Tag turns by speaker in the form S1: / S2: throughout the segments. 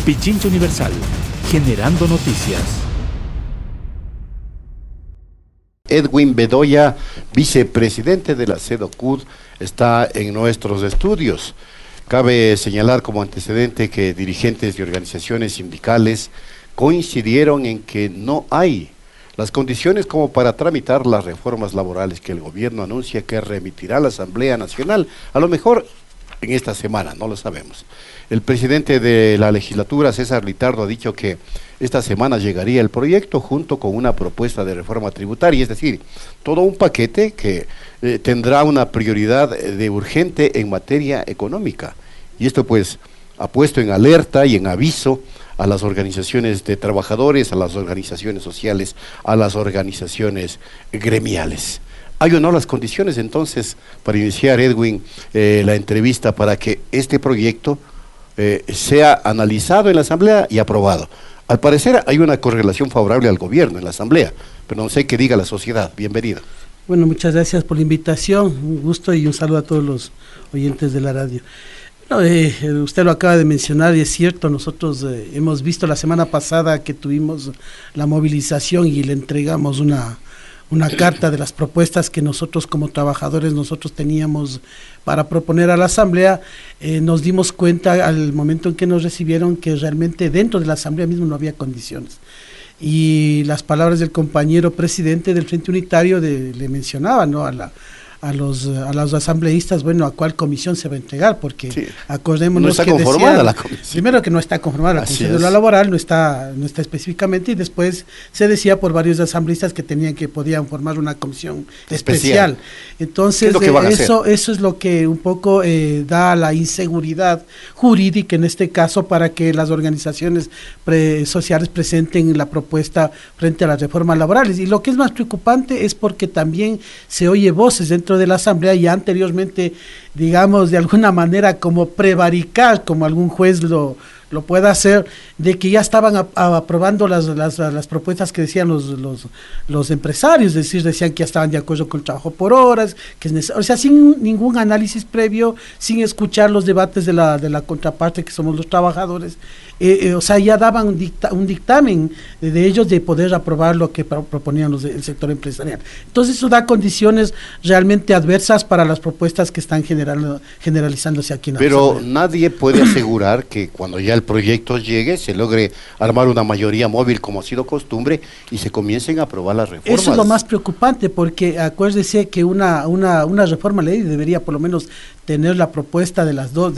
S1: Pichincha Universal, generando noticias.
S2: Edwin Bedoya, vicepresidente de la CEDOCUD, está en nuestros estudios. Cabe señalar como antecedente que dirigentes de organizaciones sindicales coincidieron en que no hay las condiciones como para tramitar las reformas laborales que el gobierno anuncia que remitirá a la Asamblea Nacional, a lo mejor en esta semana, no lo sabemos. El presidente de la legislatura, César Litardo, ha dicho que esta semana llegaría el proyecto junto con una propuesta de reforma tributaria, es decir, todo un paquete que tendrá una prioridad de urgente en materia económica. Y esto pues ha puesto en alerta y en aviso a las organizaciones de trabajadores, a las organizaciones sociales, a las organizaciones gremiales. ¿Hay o no las condiciones entonces para iniciar, Edwin, la entrevista para que este proyecto sea analizado en la Asamblea y aprobado? Al parecer hay una correlación favorable al gobierno en la Asamblea, pero no sé qué diga la sociedad. Bienvenido.
S3: Bueno, muchas gracias por la invitación, un gusto y un saludo a todos los oyentes de la radio. Usted lo acaba de mencionar y es cierto, nosotros hemos visto la semana pasada que tuvimos la movilización y le entregamos una carta de las propuestas que nosotros como trabajadores teníamos para proponer a la Asamblea. Nos dimos cuenta al momento en que nos recibieron que realmente dentro de la Asamblea mismo no había condiciones. Y las palabras del compañero presidente del Frente Unitario le mencionaba, ¿no?, a los asambleístas, bueno, a cuál comisión se va a entregar, porque sí, acordémonos
S2: no está
S3: que
S2: conformada
S3: decían,
S2: la comisión.
S3: Primero que no está conformada la comisión de lo laboral, no está específicamente, y después se decía por varios asambleístas que podían formar una comisión especial. Entonces, eso es lo que un poco da la inseguridad jurídica en este caso para que las organizaciones sociales presenten la propuesta frente a las reformas laborales. Y lo que es más preocupante es porque también se oye voces dentro de la Asamblea y anteriormente, digamos, de alguna manera como prevaricar, como algún juez lo pueda hacer, de que ya estaban aprobando las propuestas que decían los empresarios, es decir, decían que ya estaban de acuerdo con el trabajo por horas, que es necesario, o sea, sin ningún análisis previo, sin escuchar los debates de la contraparte que somos los trabajadores. O sea, ya daban un dictamen de ellos de poder aprobar lo que proponían el sector empresarial. Entonces eso da condiciones realmente adversas para las propuestas que están generalizándose aquí en la
S2: Pero
S3: Asamblea.
S2: nadie puede asegurar que cuando ya el proyecto llegue se logre armar una mayoría móvil como ha sido costumbre y se comiencen a aprobar las reformas.
S3: Eso es lo más preocupante, porque acuérdese que una reforma ley debería por lo menos tener la propuesta de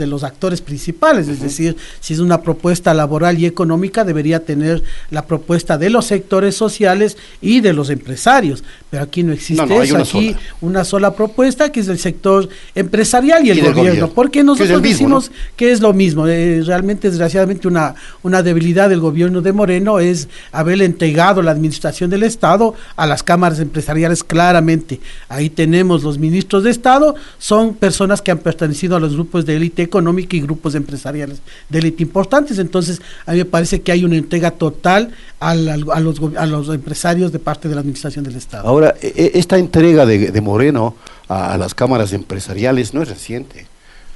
S3: los actores principales, es decir, si es una propuesta laboral y económica, debería tener la propuesta de los sectores sociales y de los empresarios, pero aquí no existe eso, aquí una sola propuesta, que es del sector empresarial y el gobierno, porque nosotros decimos que es lo mismo. Realmente, desgraciadamente, una debilidad del gobierno de Moreno es haberle entregado la administración del Estado a las cámaras empresariales claramente. Ahí tenemos los ministros de Estado, son personas que han pertenecido a los grupos de élite económica y grupos empresariales de élite importantes. Entonces a mí me parece que hay una entrega total a los empresarios de parte de la administración del Estado.
S2: Ahora, esta entrega de Moreno a las cámaras empresariales no es reciente.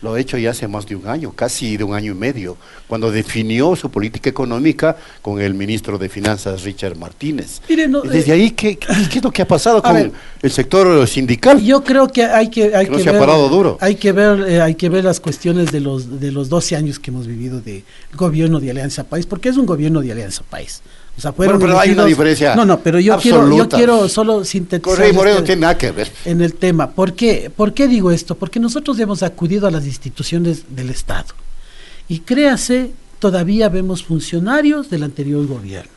S2: Lo ha hecho ya hace más de un año, casi de un año y medio, cuando definió su política económica con el ministro de Finanzas, Richard Martínez. Mire, desde ahí, ¿qué es lo que ha pasado con el sector sindical?
S3: Yo creo que hay que
S2: se ha parado duro.
S3: Hay que ver las cuestiones de los 12 años que hemos vivido de gobierno de Alianza País, porque es un gobierno de Alianza País. O sea,
S2: bueno, pero hay una diferencia.
S3: No, pero yo quiero solo sintetizar.
S2: Correa y Moreno no tiene nada que ver
S3: en el tema. ¿Por qué digo esto? Porque nosotros hemos acudido a las instituciones del Estado y créase, todavía vemos funcionarios del anterior gobierno.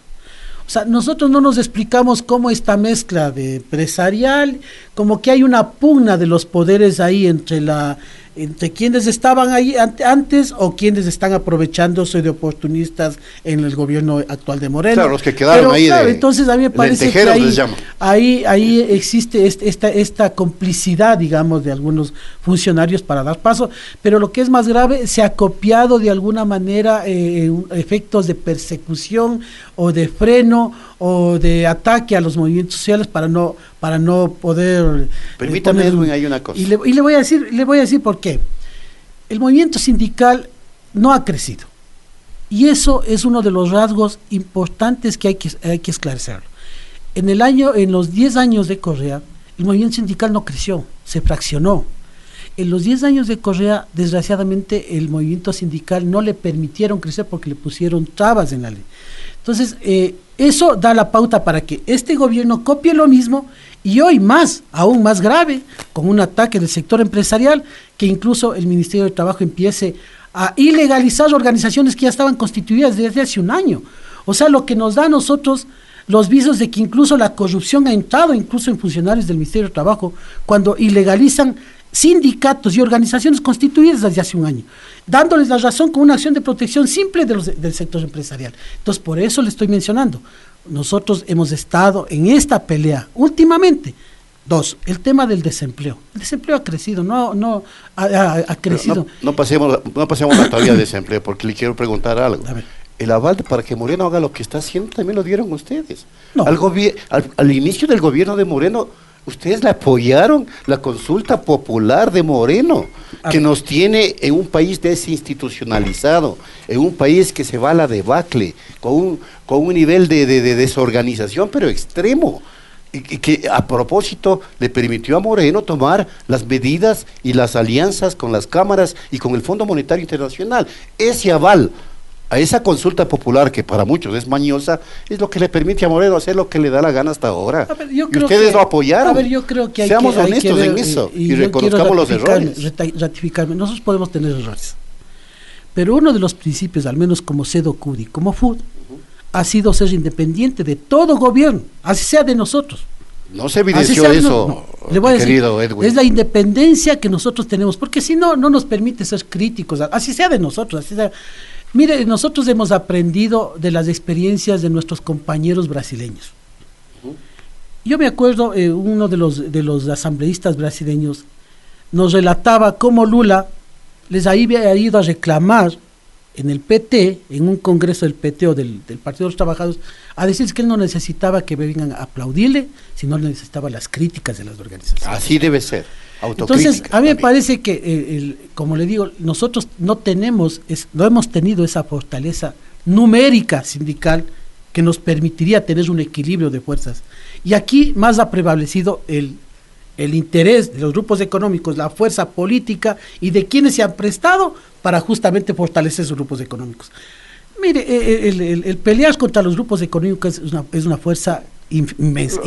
S3: O sea, nosotros no nos explicamos cómo esta mezcla de empresarial, como que hay una pugna de los poderes ahí entre quienes estaban ahí antes o quienes están aprovechándose de oportunistas en el gobierno actual de Moreno.
S2: Claro, los que quedaron ahí. Claro,
S3: entonces a mí me parece que ahí existe esta complicidad, digamos, de algunos funcionarios para dar paso, pero lo que es más grave, se ha copiado de alguna manera efectos de persecución o de freno o de ataque a los movimientos sociales para no poder.
S2: Permítame, Edwin, hay una cosa.
S3: Y le voy a decir por qué. El movimiento sindical no ha crecido. Y eso es uno de los rasgos importantes que hay que esclarecer. En los 10 años de Correa, el movimiento sindical no creció, se fraccionó. En los 10 años de Correa, desgraciadamente, el movimiento sindical no le permitieron crecer porque le pusieron trabas en la ley. Entonces, eso da la pauta para que este gobierno copie lo mismo y hoy aún más grave, con un ataque del sector empresarial, que incluso el Ministerio de Trabajo empiece a ilegalizar organizaciones que ya estaban constituidas desde hace un año. O sea, lo que nos da a nosotros los visos de que incluso la corrupción ha entrado incluso en funcionarios del Ministerio de Trabajo cuando ilegalizan sindicatos y organizaciones constituidas desde hace un año, dándoles la razón con una acción de protección simple del sector empresarial. Entonces, por eso le estoy mencionando, nosotros hemos estado en esta pelea últimamente. 2, el tema del desempleo. El desempleo ha crecido, ha crecido.
S2: No pasemos todavía de desempleo, porque le quiero preguntar algo. El aval para que Moreno haga lo que está haciendo también lo dieron ustedes. No. Al inicio del gobierno de Moreno, ustedes le apoyaron la consulta popular de Moreno, que nos tiene en un país desinstitucionalizado, en un país que se va a la debacle, con un nivel de desorganización, pero extremo. Y que a propósito le permitió a Moreno tomar las medidas y las alianzas con las cámaras y con el Fondo Monetario Internacional. Ese aval a esa consulta popular, que para muchos es mañosa, es lo que le permite a Moreno hacer lo que le da la gana hasta ahora. Y ustedes lo apoyaron.
S3: Yo creo que
S2: seamos honestos en eso y reconozcamos los errores.
S3: Ratificarme. Nosotros podemos tener errores, pero uno de los principios, al menos como CEDOCUD y como FUD, ha sido ser independiente de todo gobierno, así sea de nosotros.
S2: No se evidenció eso,
S3: le voy a decir, querido Edwin. Es la independencia que nosotros tenemos, porque si no, no nos permite ser críticos, así sea de nosotros, así sea. Mire, nosotros hemos aprendido de las experiencias de nuestros compañeros brasileños. Yo me acuerdo, uno de los asambleístas brasileños nos relataba cómo Lula les había ido a reclamar en el PT, en un congreso del PT o del Partido de los Trabajadores, a decir que él no necesitaba que vengan a aplaudirle, sino necesitaba las críticas de las organizaciones.
S2: Así debe ser, autocrítica.
S3: Entonces, a mí me parece que, como le digo, nosotros no hemos tenido esa fortaleza numérica sindical que nos permitiría tener un equilibrio de fuerzas. Y aquí más ha prevalecido el interés de los grupos económicos, la fuerza política y de quienes se han prestado para justamente fortalecer esos grupos económicos. Mire, el pelear contra los grupos económicos es una fuerza inmensa.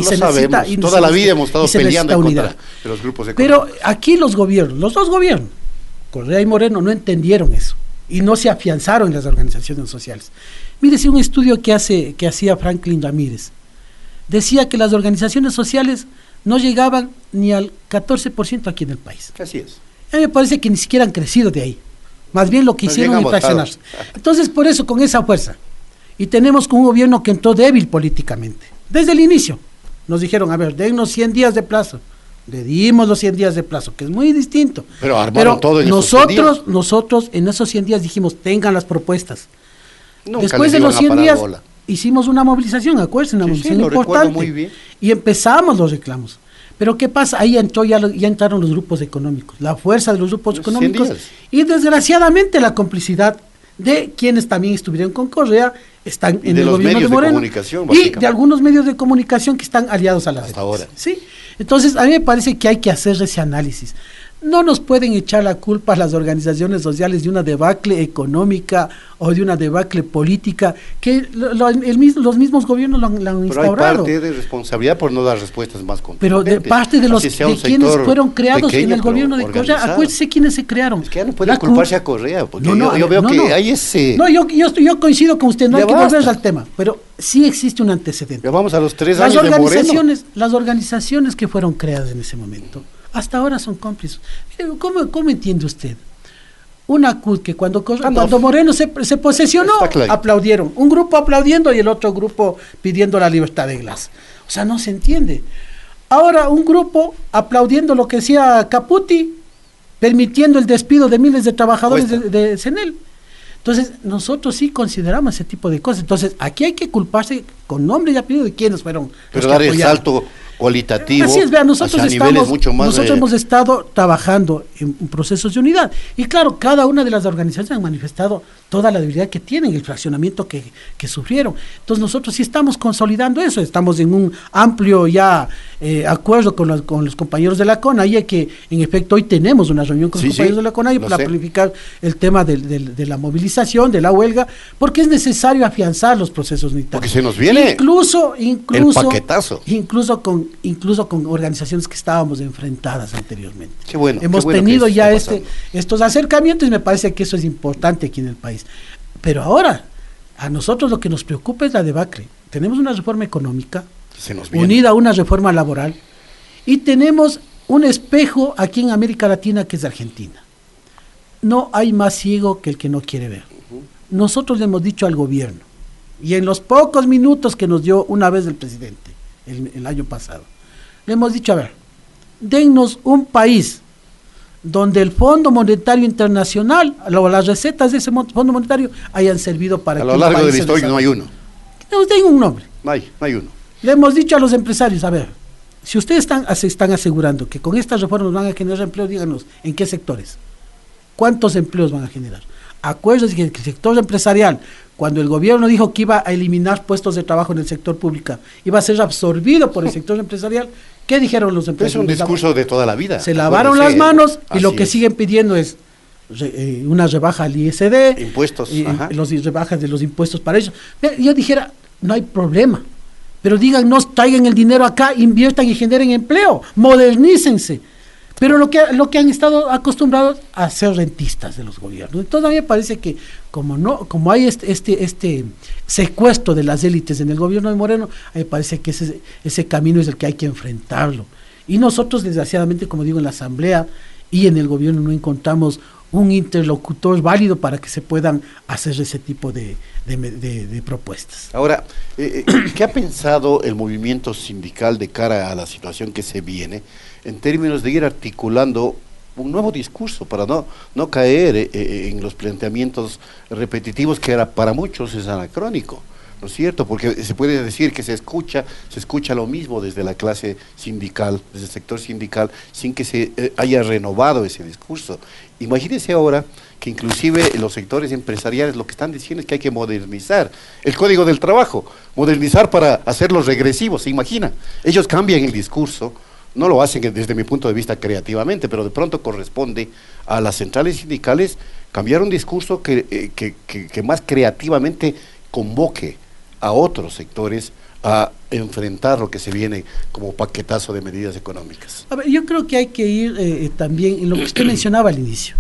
S2: Y toda la vida hemos estado peleando contra los grupos económicos.
S3: Pero aquí los dos gobiernos, Correa y Moreno, no entendieron eso y no se afianzaron en las organizaciones sociales. Mire, si un estudio que hacía Franklin Ramírez decía que las organizaciones sociales no llegaban ni al 14% aquí en el país.
S2: Así es.
S3: A mí me parece que ni siquiera han crecido de ahí. Más bien lo que hicieron es fraccionarse. Entonces, por eso, con esa fuerza, y tenemos con un gobierno que entró débil políticamente, desde el inicio, nos dijeron, a ver, dennos 100 días de plazo. Le dimos los 100 días de plazo, que es muy distinto.
S2: Pero armaron todo en
S3: nosotros en esos 100 días dijimos, tengan las propuestas.
S2: Nunca
S3: después de los 100 días, hicimos una movilización, acuérdense, una movilización importante. Muy bien. Y empezamos los reclamos. Pero ¿qué pasa? Ahí ya entraron los grupos económicos, la fuerza de los grupos económicos y desgraciadamente la complicidad de quienes también estuvieron con Correa, están en el gobierno de Moreno y de algunos medios de comunicación que están aliados a la
S2: hasta ahora.
S3: ¿Sí? Entonces, a mí me parece que hay que hacer ese análisis. No nos pueden echar la culpa a las organizaciones sociales de una debacle económica o de una debacle política que los mismos gobiernos lo han instaurado.
S2: Pero hay parte de responsabilidad por no dar respuestas más contundentes.
S3: Pero de parte de quienes fueron creados en el gobierno de Correa, acuérdense quiénes se crearon.
S2: Es que ya no puede culparse a Correa, porque yo veo que hay ese...
S3: No, yo coincido con usted, no hay que volver al tema, pero sí existe un antecedente.
S2: Ya vamos a los 3 años de Moreno.
S3: Las organizaciones que fueron creadas en ese momento hasta ahora son cómplices. ¿Cómo entiende usted? Una CUT que cuando Moreno se posesionó, aplaudieron. Un grupo aplaudiendo y el otro grupo pidiendo la libertad de Glass. O sea, no se entiende. Ahora un grupo aplaudiendo lo que decía Caputi, permitiendo el despido de miles de trabajadores de CENEL. Entonces, nosotros sí consideramos ese tipo de cosas. Entonces, aquí hay que culparse con nombre y apellido de quienes fueron.
S2: Pero dar el salto cualitativo.
S3: Así es, vean, nosotros
S2: hemos
S3: estado trabajando en procesos de unidad. Y claro, cada una de las organizaciones han manifestado toda la debilidad que tienen, el fraccionamiento que sufrieron. Entonces nosotros sí estamos consolidando eso, estamos en un amplio ya acuerdo con los compañeros de la CONAIE, que en efecto hoy tenemos una reunión con los compañeros de la CONAIE para planificar el tema de la movilización, de la huelga, porque es necesario afianzar los procesos unitarios.
S2: Porque se nos viene
S3: incluso
S2: el paquetazo.
S3: Incluso con organizaciones que estábamos enfrentadas anteriormente.
S2: Qué bueno.
S3: Hemos tenido ya estos acercamientos y me parece que eso es importante aquí en el país. Pero ahora, a nosotros lo que nos preocupa es la debacle. Tenemos una reforma económica unida a una reforma laboral y tenemos un espejo aquí en América Latina que es Argentina. No hay más ciego que el que no quiere ver. Nosotros le hemos dicho al gobierno, y en los pocos minutos que nos dio una vez el presidente, el año pasado, le hemos dicho, a ver, dennos un país donde el Fondo Monetario Internacional, las recetas de ese Fondo Monetario hayan servido para que
S2: a lo largo de la historia no hay uno.
S3: Nos den un nombre.
S2: No hay uno.
S3: Le hemos dicho a los empresarios, a ver, si ustedes están asegurando que con estas reformas van a generar empleo, díganos, ¿en qué sectores? ¿Cuántos empleos van a generar? Acuérdense que el sector empresarial, cuando el gobierno dijo que iba a eliminar puestos de trabajo en el sector público, iba a ser absorbido por el sector empresarial, ¿qué dijeron los empresarios?
S2: Es un discurso de toda la vida.
S3: Se lavaron las manos y lo que siguen pidiendo es una rebaja al ISD,
S2: impuestos,
S3: rebajas de los impuestos para ellos. Yo dijera, no hay problema, pero díganos, traigan el dinero acá, inviertan y generen empleo, modernícense. Pero lo que han estado acostumbrados a ser rentistas de los gobiernos. Entonces a mí me parece que como hay este secuestro de las élites en el gobierno de Moreno, a mí me parece que ese camino es el que hay que enfrentarlo. Y nosotros, desgraciadamente, como digo, en la Asamblea y en el gobierno no encontramos un interlocutor válido para que se puedan hacer ese tipo de propuestas.
S2: Ahora, ¿qué ha pensado el movimiento sindical de cara a la situación que se viene en términos de ir articulando un nuevo discurso para no caer en los planteamientos repetitivos que para muchos es anacrónico? ¿No es cierto? Porque se puede decir que se escucha lo mismo desde la clase sindical, desde el sector sindical, sin que se haya renovado ese discurso. Imagínense ahora que inclusive los sectores empresariales lo que están diciendo es que hay que modernizar el Código del Trabajo, modernizar para hacerlo regresivo, ¿se imagina? Ellos cambian el discurso, no lo hacen desde mi punto de vista creativamente, pero de pronto corresponde a las centrales sindicales cambiar un discurso que más creativamente convoque a otros sectores a enfrentar lo que se viene como paquetazo de medidas económicas.
S3: A ver, yo creo que hay que ir también en lo que usted mencionaba al inicio,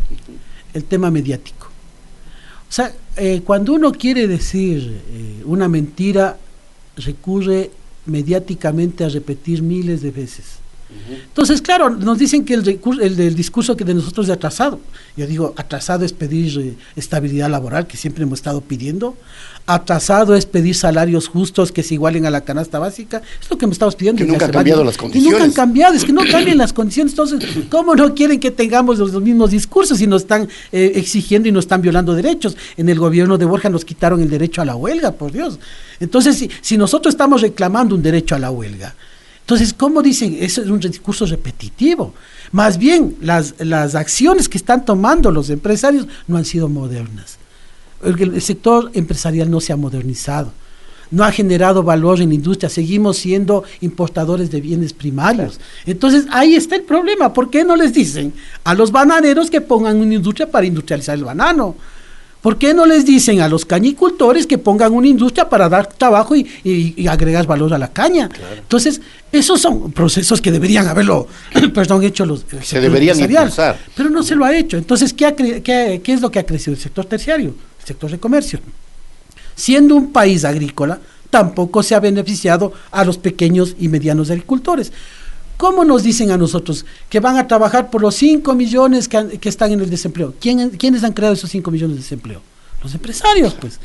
S3: el tema mediático. O sea, cuando uno quiere decir una mentira, recurre mediáticamente a repetir miles de veces. Entonces, claro, nos dicen que el discurso que de nosotros es atrasado. Yo digo, atrasado es pedir estabilidad laboral, que siempre hemos estado pidiendo. Atrasado es pedir salarios justos que se igualen a la canasta básica. Es lo que me estamos pidiendo.
S2: Que nunca han cambiado las condiciones.
S3: Y nunca han cambiado, es que no cambian las condiciones. Entonces, ¿cómo no quieren que tengamos los mismos discursos si nos están exigiendo y nos están violando derechos? En el gobierno de Borja nos quitaron el derecho a la huelga, por Dios. Entonces, si nosotros estamos reclamando un derecho a la huelga, entonces, ¿cómo dicen? Eso es un discurso repetitivo. Más bien, las acciones que están tomando los empresarios no han sido modernas. El sector empresarial no se ha modernizado, no ha generado valor en la industria, seguimos siendo importadores de bienes primarios. Entonces, ahí está el problema. ¿Por qué no les dicen a los bananeros que pongan una industria para industrializar el banano? ¿Por qué no les dicen a los cañicultores que pongan una industria para dar trabajo y agregar valor a la caña? Claro. Entonces, esos son procesos que deberían haberlo, hecho los...
S2: Se deberían impulsar.
S3: Pero no se lo ha hecho. Entonces, ¿qué es lo que ha crecido? El sector terciario, el sector de comercio. Siendo un país agrícola, tampoco se ha beneficiado a los pequeños y medianos agricultores. ¿Cómo nos dicen a nosotros que van a trabajar por los 5 millones que están en el desempleo? ¿Quiénes han creado esos 5 millones de desempleo? Los empresarios, pues.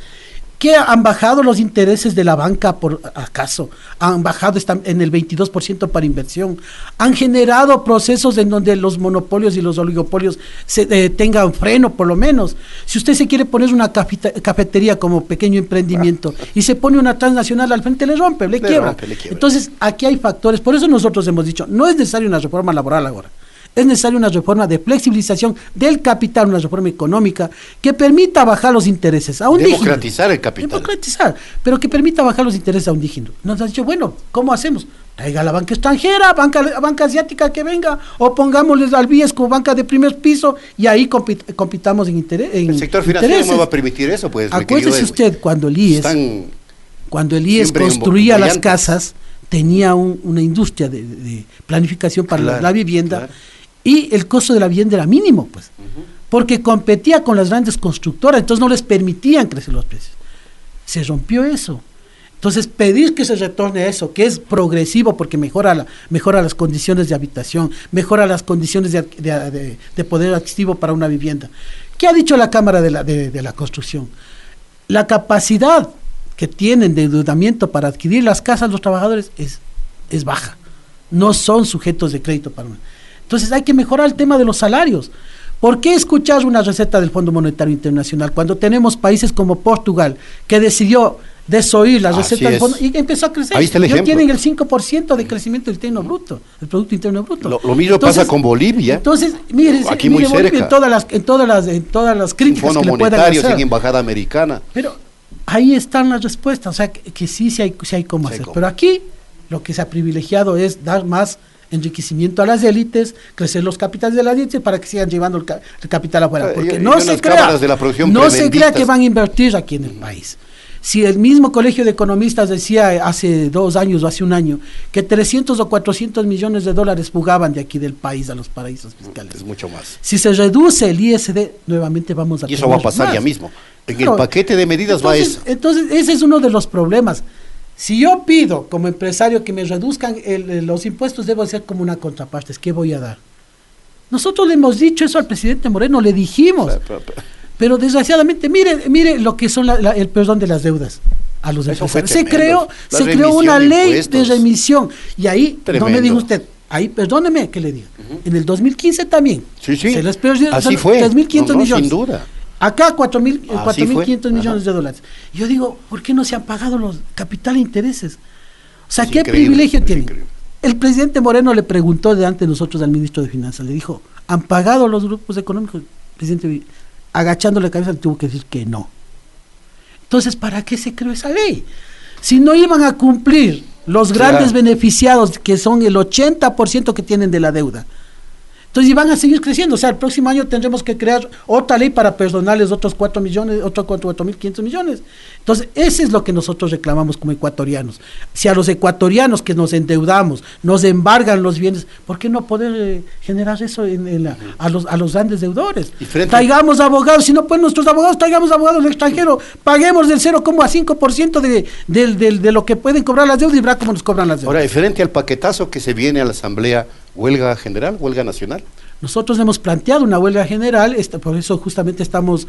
S3: ¿Qué han bajado los intereses de la banca, por acaso? Han bajado en el 22% para inversión. Han generado procesos en donde los monopolios y los oligopolios tengan freno, por lo menos. Si usted se quiere poner una cafetería como pequeño emprendimiento y se pone una transnacional al frente, le rompe, le quiebra. Entonces, aquí hay factores. Por eso nosotros hemos dicho, no es necesaria una reforma laboral ahora. Es necesaria una reforma de flexibilización del capital, una reforma económica que permita bajar los intereses a un dígito.
S2: Democratizar el capital.
S3: Democratizar, pero que permita bajar los intereses a un dígito. Nos han dicho, bueno, ¿cómo hacemos? Traiga la banca extranjera, banca asiática que venga, o pongámosles al BIES como banca de primer piso y ahí compitamos en interés.
S2: El sector financiero no va a permitir eso, pues.
S3: Acuérdese usted, cuando el IES construía las casas, tenía una industria de planificación para la vivienda. Claro. Y el costo de la vivienda era mínimo, pues, porque competía con las grandes constructoras, entonces no les permitían crecer los precios. Se rompió eso. Entonces, pedir que se retorne a eso, que es progresivo porque mejora las condiciones de habitación, mejora las condiciones de poder adquisitivo para una vivienda. ¿Qué ha dicho la Cámara de la Construcción? La capacidad que tienen de endeudamiento para adquirir las casas los trabajadores es baja. No son sujetos de crédito para una. Entonces hay que mejorar el tema de los salarios. ¿Por qué escuchar una receta del Fondo Monetario Internacional cuando tenemos países como Portugal que decidió desoír la receta del fondo y empezó a crecer?
S2: Ahí está el ejemplo.
S3: Tienen el 5% de crecimiento del interno bruto, el Producto Interno Bruto.
S2: Lo mismo pasa con Bolivia.
S3: Entonces, mire muy cerca. En todas las críticas que le puedan hacer.
S2: Sin embajada americana.
S3: Pero ahí están las respuestas, o sea que sí hay cómo hacer. Pero aquí lo que se ha privilegiado es dar más enriquecimiento a las élites, crecer los capitales de las élites para que sigan llevando el capital afuera, porque no se crea que van a invertir aquí en el país. Si el mismo Colegio de Economistas decía hace 2 años o hace 1 año que 300 o 400 millones de dólares fugaban de aquí del país a los paraísos fiscales.
S2: Es mucho más.
S3: Si se reduce el ISD, nuevamente vamos a
S2: y eso va a pasar más. Ya mismo. En el paquete de medidas va eso.
S3: Entonces, ese es uno de los problemas. Si yo pido como empresario que me reduzcan los impuestos, debo hacer como una contraparte. ¿Qué voy a dar? Nosotros le hemos dicho eso al presidente Moreno, le dijimos. Pero desgraciadamente, mire lo que son el perdón de las deudas a los empresarios. Se creó una ley de remisión. Y ahí, no me diga usted, ahí perdóneme que le diga. En el 2015 también.
S2: Sí.
S3: Se les perdió
S2: así fue.
S3: 3.500 millones.
S2: Sin duda.
S3: Acá 4.500 millones de dólares. Yo digo, ¿por qué no se han pagado los capital e intereses? O sea, ¿qué privilegio tienen? El presidente Moreno le preguntó delante de nosotros al ministro de Finanzas, le dijo, ¿han pagado los grupos económicos? El presidente, agachando la cabeza, le tuvo que decir que no. Entonces, ¿para qué se creó esa ley? Si no iban a cumplir los grandes beneficiados, que son el 80% que tienen de la deuda, entonces iban a seguir creciendo. O sea, el próximo año tendremos que crear otra ley para perdonarles otros 4 millones, otros 4.500 millones. Entonces, eso es lo que nosotros reclamamos como ecuatorianos. Si a los ecuatorianos que nos endeudamos, nos embargan los bienes, ¿por qué no poder generar eso a los grandes deudores? Traigamos abogados, si no pueden nuestros abogados, traigamos abogados del extranjero, paguemos del 0,5% de lo que pueden cobrar las deudas y verá cómo nos cobran las deudas.
S2: Ahora, diferente al paquetazo que se viene a la Asamblea, ¿huelga general, huelga nacional?
S3: Nosotros hemos planteado una huelga general, por eso justamente estamos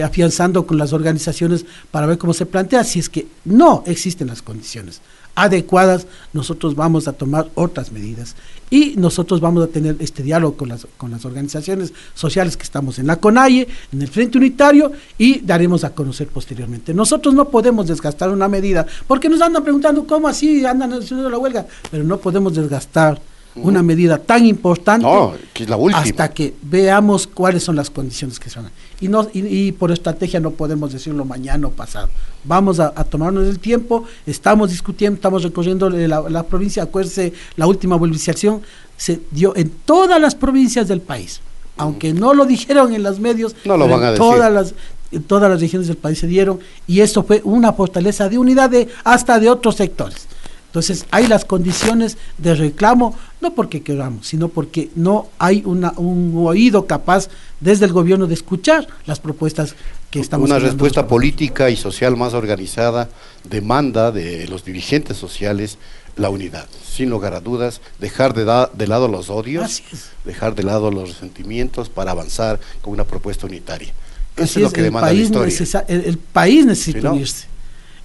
S3: afianzando con las organizaciones para ver cómo se plantea. Si es que no existen las condiciones adecuadas, nosotros vamos a tomar otras medidas y nosotros vamos a tener este diálogo con las organizaciones sociales que estamos en la CONAIE, en el Frente Unitario, y daremos a conocer posteriormente. Nosotros no podemos desgastar una medida, porque nos andan preguntando cómo así andan haciendo la huelga, pero no podemos desgastar una medida tan importante
S2: que es la última,
S3: hasta que veamos cuáles son las condiciones que son. Y por estrategia no podemos decirlo mañana o pasado. Vamos a tomarnos el tiempo, estamos discutiendo, estamos recorriendo la provincia. Acuérdense, la última movilización se dio en todas las provincias del país. Aunque no lo dijeron en los medios,
S2: no lo van a
S3: decir. En todas las regiones del país se dieron, y eso fue una fortaleza de unidad hasta de otros sectores. Entonces hay las condiciones de reclamo, no porque queramos, sino porque no hay un oído capaz desde el gobierno de escuchar las propuestas que estamos
S2: haciendo. Una respuesta política y social más organizada demanda de los dirigentes sociales la unidad, sin lugar a dudas, dejar de lado los odios, dejar de lado los resentimientos para avanzar con una propuesta unitaria. Eso es lo que demanda la historia.
S3: El país necesita unirse.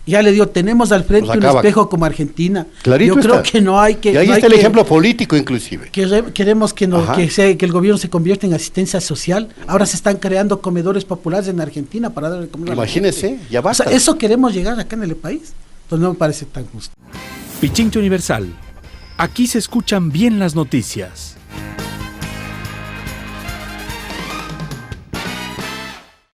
S3: Ya le digo, tenemos al frente un espejo como Argentina.
S2: Clarito
S3: yo creo que no hay que...
S2: Y ahí está el ejemplo político inclusive.
S3: Queremos que el gobierno se convierta en asistencia social. Ahora se están creando comedores populares en Argentina para darle comida.
S2: Imagínese, ya basta.
S3: O sea, eso queremos llegar acá en el país. Entonces no me parece tan justo.
S1: Pichincha Universal. Aquí se escuchan bien las noticias.